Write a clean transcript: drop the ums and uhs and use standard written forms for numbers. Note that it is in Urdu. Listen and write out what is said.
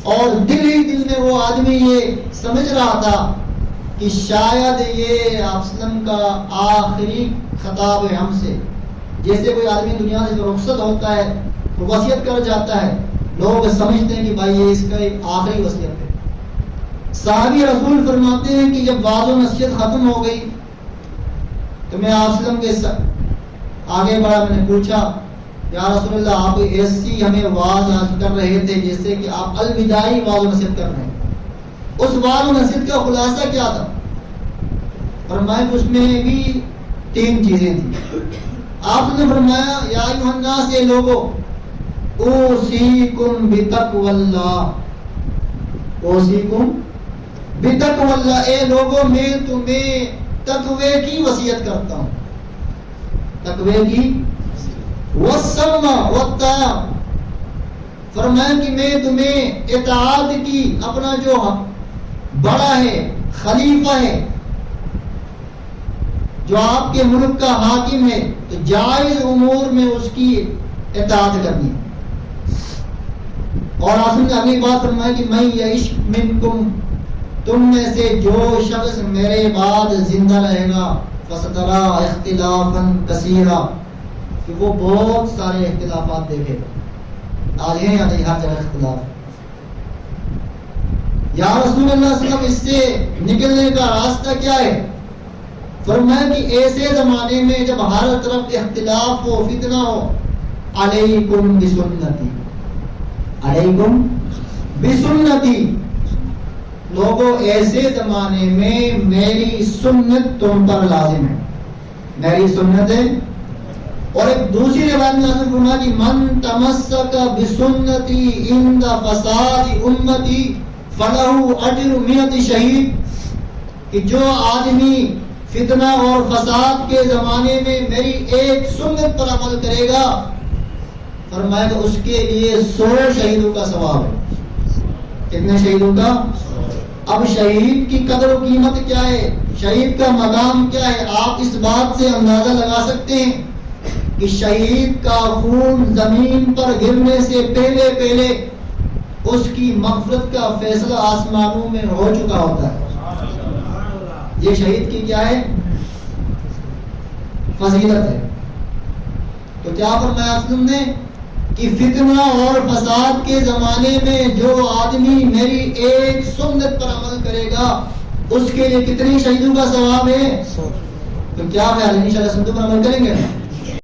اور دل ہی دل میں وہ آدمی یہ سمجھ رہا تھا کہ شاید یہ آپ وسلم کا آخری خطاب ہے ہم سے. جیسے کوئی آدمی دنیا سے رخصت ہوتا ہے وہ وصیت کر جاتا ہے، لوگ سمجھتے ہیں کہ بھائی یہ اس کا ایک آخری وصیت ہے. صحابی رسول فرماتے ہیں کہ جب وعظ و نصیحت ختم ہو گئی تو میں آپ وسلم کے آگے بڑھا، میں نے پوچھا یا رسول اللہ آپ ایسی ہمیں واعظ کر رہے تھے جیسے کہ آپ الوداعی واعظ و نصیحت کر رہے ہیں، اس واعظ و نصیحت کا خلاصہ کیا تھا؟ فرمایا کہ اس میں بھی 3 چیزیں تھیں. آپ نے فرمایا یا ایھا الناس، اے لوگو، اوصیکم بتقوی اللہ، اوصیکم بتقوی اللہ، اے لوگو میں تمہیں تقوی کی وصیت کرتا ہوں، تقوی کی، والسمع والطاعہ، فرمایا کہ میں تمہیں اطاعت کی، اپنا جو بڑا ہے، خلیفہ ہے، جو آپ کے ملک کا حاکم ہے، تو جائز امور میں اس کی اطاعت کرنی. اور آپ نے اگلی بات فرمایا کہ میں یعش منکم، تم میں سے جو شخص میرے بعد زندہ رہے گا، فسترا اختلافا کثیرا، کہ وہ بہت سارے اختلافات دیکھے گا. آج ہیں یا نہیں ہر جگہ اختلاف؟ یا رسول اللہ صلی اللہ علیہ وسلم اس سے نکلنے کا راستہ کیا ہے؟ فرمایا کہ ایسے زمانے میں جب ہر طرف اختلاف ہو، فتنہ ہو، علیکم بسنتی، علیکم بسنتی، لوگوں ایسے زمانے میں میری سنت تم پر لازم ہے، میری سنت ہے. اور ایک دوسری روایت میں حضرت فرمایا کہ من تمسک بسنتی عند فساد امتی فلہ اجر 100 شہید، کہ جو آدمی فتنہ اور فساد کے زمانے میں میری ایک سنت پر عمل کرے گا، فرمایا کہ اس کے لیے 100 شہیدوں کا ثواب ہے. کتنے شہیدوں کا؟ اب شہید کی قدر و قیمت کیا ہے، شہید کا مقام کیا ہے؟ آپ اس بات سے اندازہ لگا سکتے ہیں کہ شہید کا خون زمین پر گرنے سے پہلے پہلے اس کی مغفرت کا فیصلہ آسمانوں میں ہو چکا ہوتا ہے. یہ شہید کی کیا ہے؟ فضیلت ہے. تو کیا فرمایا وسلم نے کہ فتنہ اور فساد کے زمانے میں جو آدمی میری ایک سنت پر عمل کرے گا اس کے لیے کتنی شہیدوں کا ثواب ہے؟ تو کیا خیال ہے انشاءاللہ سنتوں پر عمل کریں گے؟